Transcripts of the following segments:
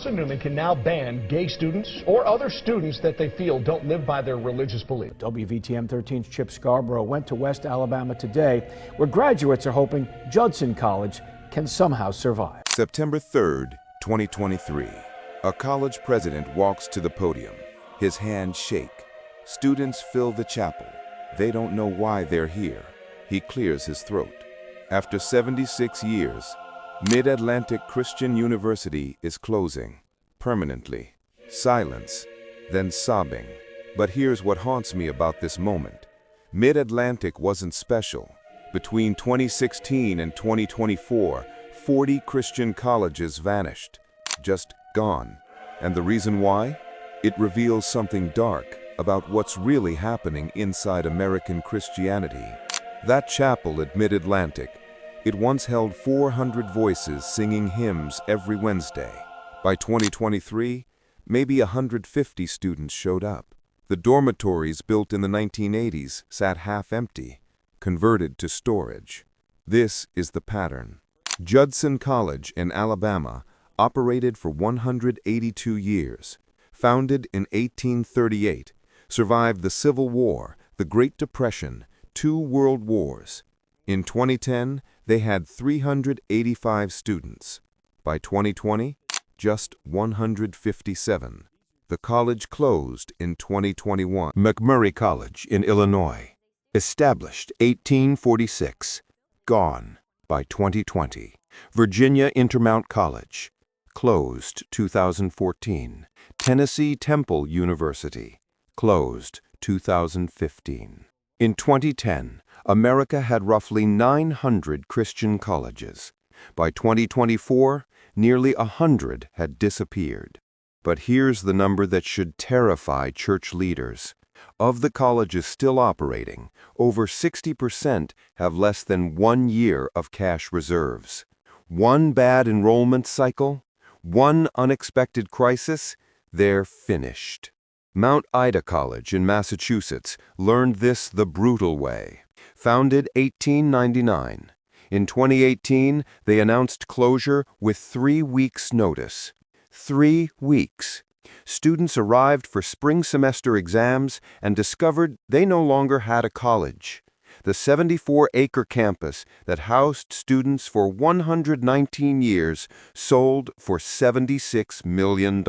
Newman can now ban gay students or other students that they feel don't live by their religious beliefs. WVTM 13's Chip Scarborough went to West Alabama today, where graduates are hoping Judson College can somehow survive. September 3rd, 2023. A college president walks to the podium. His hands shake. Students fill the chapel. They don't know why they're here. He clears his throat. After 76 years, Mid-Atlantic Christian University is closing, permanently. Silence, then sobbing. But here's what haunts me about this moment. Mid-Atlantic wasn't special. Between 2016 and 2024, 40 Christian colleges vanished, just gone. And the reason why? It reveals something dark about what's really happening inside American Christianity. That chapel at Mid-Atlantic, it once held 400 voices singing hymns every Wednesday. By 2023, maybe 150 students showed up. The dormitories built in the 1980s sat half empty, converted to storage. This is the pattern. Judson College in Alabama operated for 182 years. Founded in 1838, survived the Civil War, the Great Depression, 2 World Wars. In 2010, they had 385 students. By 2020, just 157. The college closed in 2021. McMurray College in Illinois, established 1846, gone by 2020. Virginia Intermount College, closed 2014. Tennessee Temple University, closed 2015. In 2010, America had roughly 900 Christian colleges. By 2024, nearly 100 had disappeared. But here's the number that should terrify church leaders. Of the colleges still operating, over 60% have less than 1 year of cash reserves. One bad enrollment cycle, one unexpected crisis, they're finished. Mount Ida College in Massachusetts learned this the brutal way. Founded 1899. In 2018, they announced closure with 3 weeks' notice. 3 weeks. Students arrived for spring semester exams and discovered they no longer had a college. The 74-acre campus that housed students for 119 years sold for $76 million.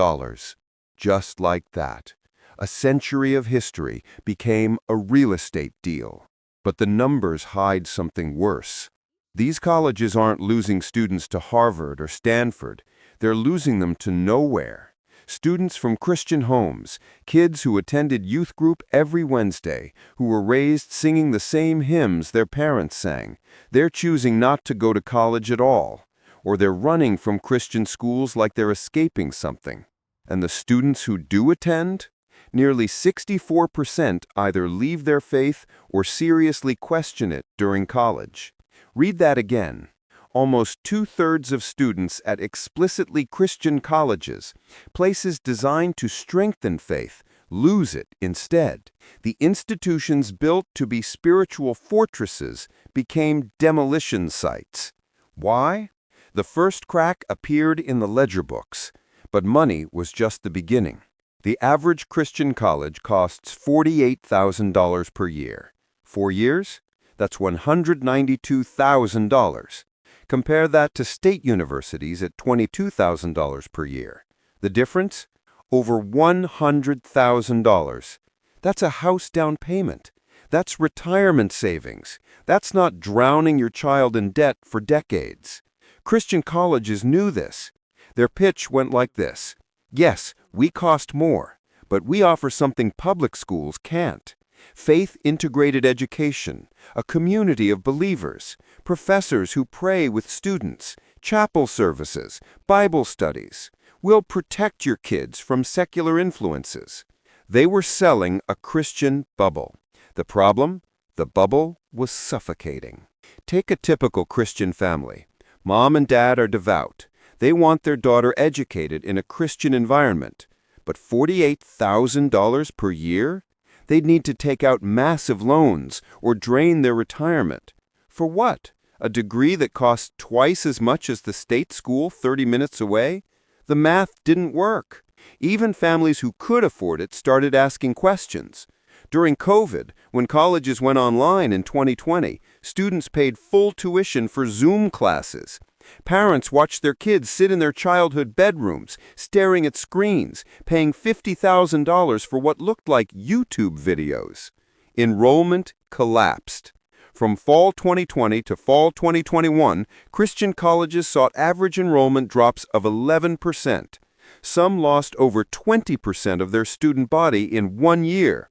Just like that. A century of history became a real estate deal. But the numbers hide something worse. These colleges aren't losing students to Harvard or Stanford. They're losing them to nowhere. Students from Christian homes, kids who attended youth group every Wednesday, who were raised singing the same hymns their parents sang, they're choosing not to go to college at all. Or they're running from Christian schools like they're escaping something. And the students who do attend? Nearly 64% either leave their faith or seriously question it during college. Read that again. Almost 2/3 of students at explicitly Christian colleges, places designed to strengthen faith, lose it instead. The institutions built to be spiritual fortresses became demolition sites. Why? The first crack appeared in the ledger books, but money was just the beginning. The average Christian college costs $48,000 per year. 4 years? That's $192,000. Compare that to state universities at $22,000 per year. The difference? Over $100,000. That's a house down payment. That's retirement savings. That's not drowning your child in debt for decades. Christian colleges knew this. Their pitch went like this. Yes, we cost more, but we offer something public schools can't. Faith-integrated education, a community of believers, professors who pray with students, chapel services, Bible studies. We'll protect your kids from secular influences. They were selling a Christian bubble. The problem? The bubble was suffocating. Take a typical Christian family. Mom and dad are devout. They want their daughter educated in a Christian environment. But $48,000 per year? They'd need to take out massive loans or drain their retirement. For what? A degree that costs twice as much as the state school 30 minutes away? The math didn't work. Even families who could afford it started asking questions. During COVID, when colleges went online in 2020, students paid full tuition for Zoom classes. Parents watched their kids sit in their childhood bedrooms, staring at screens, paying $50,000 for what looked like YouTube videos. Enrollment collapsed. From fall 2020 to fall 2021, Christian colleges saw average enrollment drops of 11%. Some lost over 20% of their student body in 1 year.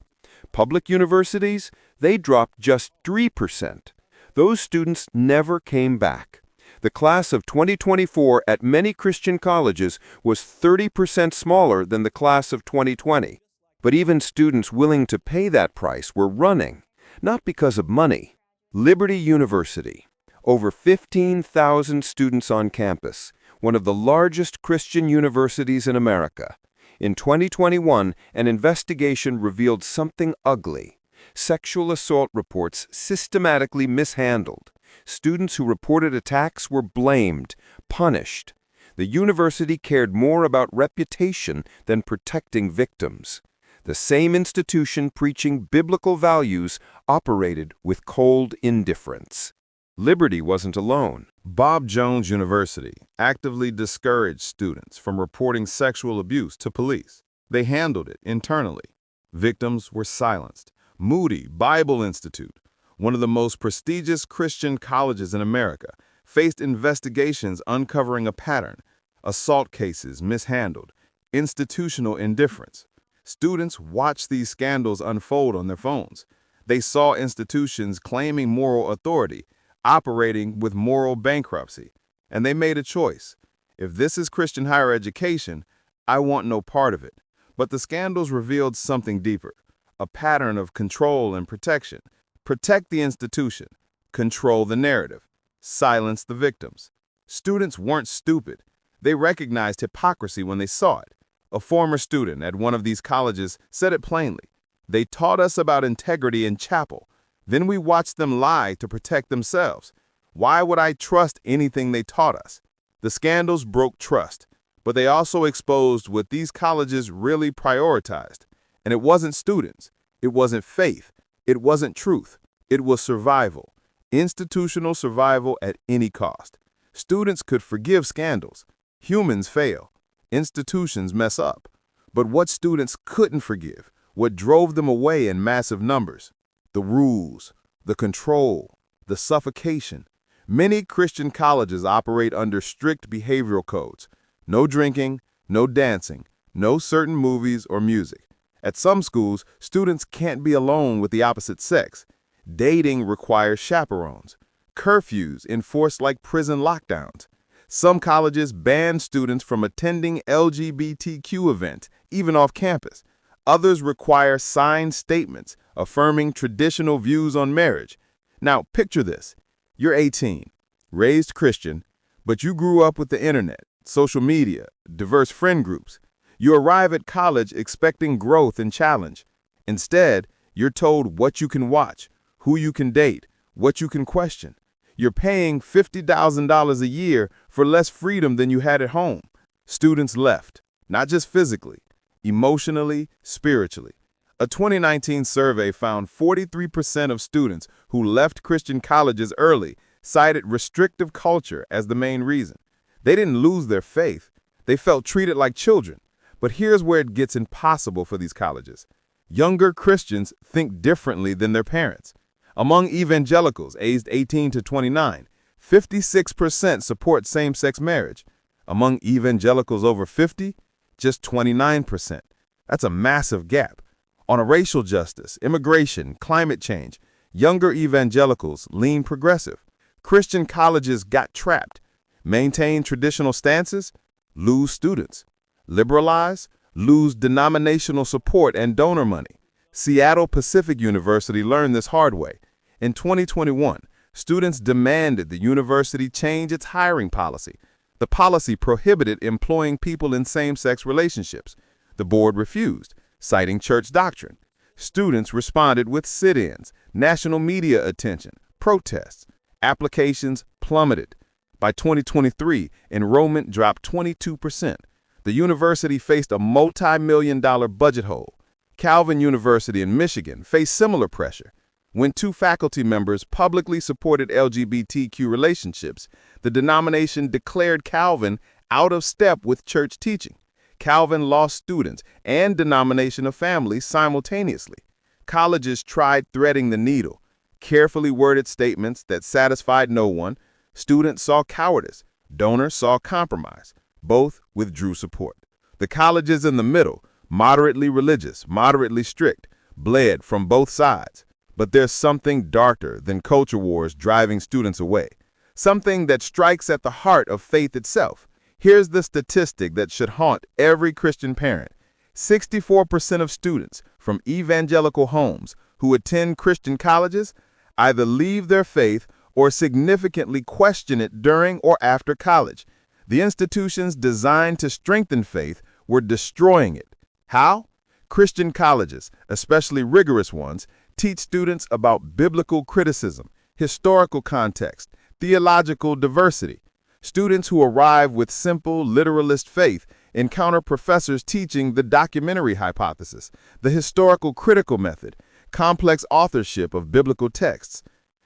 Public universities, they dropped just 3%. Those students never came back. The class of 2024 at many Christian colleges was 30% smaller than the class of 2020. But even students willing to pay that price were running, not because of money. Liberty University, over 15,000 students on campus, one of the largest Christian universities in America. In 2021, an investigation revealed something ugly. Sexual assault reports systematically mishandled. Students who reported attacks were blamed, punished. The university cared more about reputation than protecting victims. The same institution preaching biblical values operated with cold indifference. Liberty wasn't alone. Bob Jones University actively discouraged students from reporting sexual abuse to police. They handled it internally. Victims were silenced. Moody Bible Institute, one of the most prestigious Christian colleges in America, faced investigations uncovering a pattern: assault cases mishandled, institutional indifference. Students watched these scandals unfold on their phones. They saw institutions claiming moral authority, operating with moral bankruptcy, and they made a choice. If this is Christian higher education, I want no part of it. But the scandals revealed something deeper, a pattern of control and protection. Protect the institution, control the narrative, silence the victims. Students weren't stupid. They recognized hypocrisy when they saw it. A former student at one of these colleges said it plainly. They taught us about integrity in chapel. Then we watched them lie to protect themselves. Why would I trust anything they taught us? The scandals broke trust, but they also exposed what these colleges really prioritized. And it wasn't students. It wasn't faith. It wasn't truth. It was survival. Institutional survival at any cost. Students could forgive scandals. Humans fail. Institutions mess up. But what students couldn't forgive, what drove them away in massive numbers? The rules, the control, the suffocation. Many Christian colleges operate under strict behavioral codes. No drinking, no dancing, no certain movies or music. At some schools, students can't be alone with the opposite sex. Dating requires chaperones. Curfews enforced like prison lockdowns. Some colleges ban students from attending LGBTQ events, even off campus. Others require signed statements affirming traditional views on marriage. Now, picture this. You're 18, raised Christian, but you grew up with the internet, social media, diverse friend groups. You arrive at college expecting growth and challenge. Instead, you're told what you can watch, who you can date, what you can question. You're paying $50,000 a year for less freedom than you had at home. Students left, not just physically, emotionally, spiritually. A 2019 survey found 43% of students who left Christian colleges early cited restrictive culture as the main reason. They didn't lose their faith. They felt treated like children. But here's where it gets impossible for these colleges. Younger Christians think differently than their parents. Among evangelicals aged 18 to 29, 56% support same-sex marriage. Among evangelicals over 50, just 29%. That's a massive gap. On racial justice, immigration, climate change, younger evangelicals lean progressive. Christian colleges got trapped. Maintain traditional stances, lose students. Liberalize, lose denominational support and donor money. Seattle Pacific University learned this hard way. In 2021, students demanded the university change its hiring policy. The policy prohibited employing people in same-sex relationships. The board refused, citing church doctrine. Students responded with sit-ins, national media attention, protests. Applications plummeted. By 2023, enrollment dropped 22%. The university faced a multi-million-dollar budget hole. Calvin University in Michigan faced similar pressure. When two faculty members publicly supported LGBTQ relationships, the denomination declared Calvin out of step with church teaching. Calvin lost students and denomination of families simultaneously. Colleges tried threading the needle. Carefully worded statements that satisfied no one. Students saw cowardice. Donors saw compromise. Both withdrew support. The colleges in the middle, moderately religious, moderately strict, bled from both sides. But there's something darker than culture wars driving students away. Something that strikes at the heart of faith itself. Here's the statistic that should haunt every Christian parent. 64% of students from evangelical homes who attend Christian colleges either leave their faith or significantly question it during or after college. The institutions designed to strengthen faith were destroying it. How? Christian colleges, especially rigorous ones, teach students about biblical criticism, historical context, theological diversity. Students who arrive with simple, literalist faith encounter professors teaching the documentary hypothesis, the historical critical method, complex authorship of biblical texts.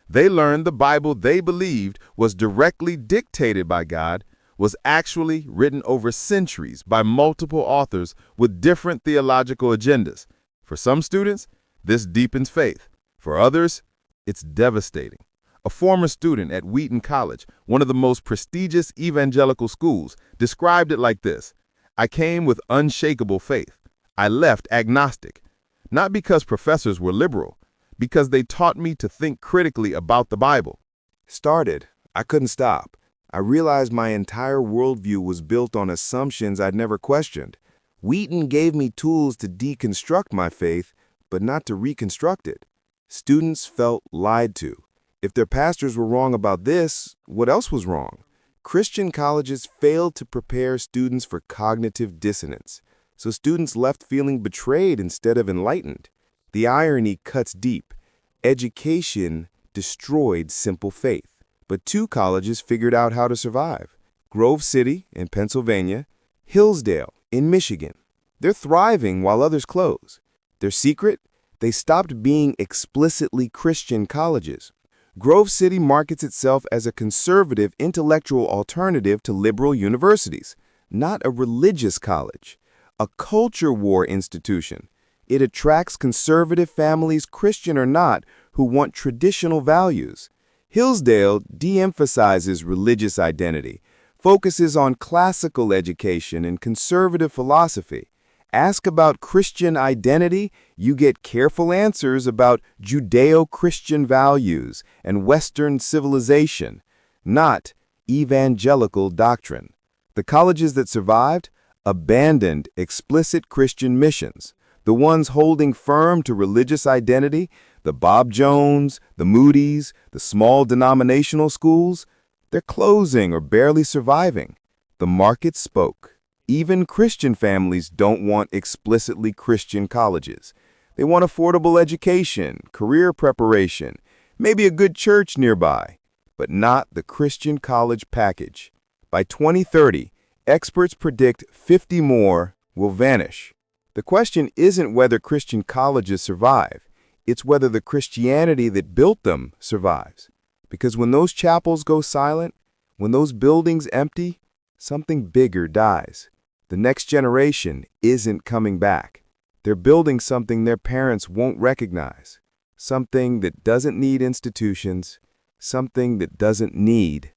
They learn the Bible they believed was directly dictated by God was actually written over centuries by multiple authors with different theological agendas. For some students, this deepens faith. For others, it's devastating. A former student at Wheaton College, one of the most prestigious evangelical schools, described it like this: "I came with unshakable faith. I left agnostic. Not because professors were liberal, because they taught me to think critically about the Bible." I couldn't stop. I realized my entire worldview was built on assumptions I'd never questioned. Wheaton gave me tools to deconstruct my faith, but not to reconstruct it. Students felt lied to. If their pastors were wrong about this, what else was wrong? Christian colleges failed to prepare students for cognitive dissonance, so students left feeling betrayed instead of enlightened. The irony cuts deep. Education destroyed simple faith. But two colleges figured out how to survive. Grove City in Pennsylvania, Hillsdale in Michigan. They're thriving while others close. Their secret? They stopped being explicitly Christian colleges. Grove City markets itself as a conservative intellectual alternative to liberal universities, not a religious college. A culture war institution. It attracts conservative families, Christian or not, who want traditional values. Hillsdale de-emphasizes religious identity, focuses on classical education and conservative philosophy. Ask about Christian identity, you get careful answers about Judeo-Christian values and Western civilization, not evangelical doctrine. The colleges that survived abandoned explicit Christian missions. The ones holding firm to religious identity, the Bob Jones, the Moody's, the small denominational schools, they're closing or barely surviving. The market spoke. Even Christian families don't want explicitly Christian colleges. They want affordable education, career preparation, maybe a good church nearby, but not the Christian college package. By 2030, experts predict 50 more will vanish. The question isn't whether Christian colleges survive. It's whether the Christianity that built them survives. Because when those chapels go silent, when those buildings empty, something bigger dies. The next generation isn't coming back. They're building something their parents won't recognize. Something that doesn't need institutions. Something that doesn't need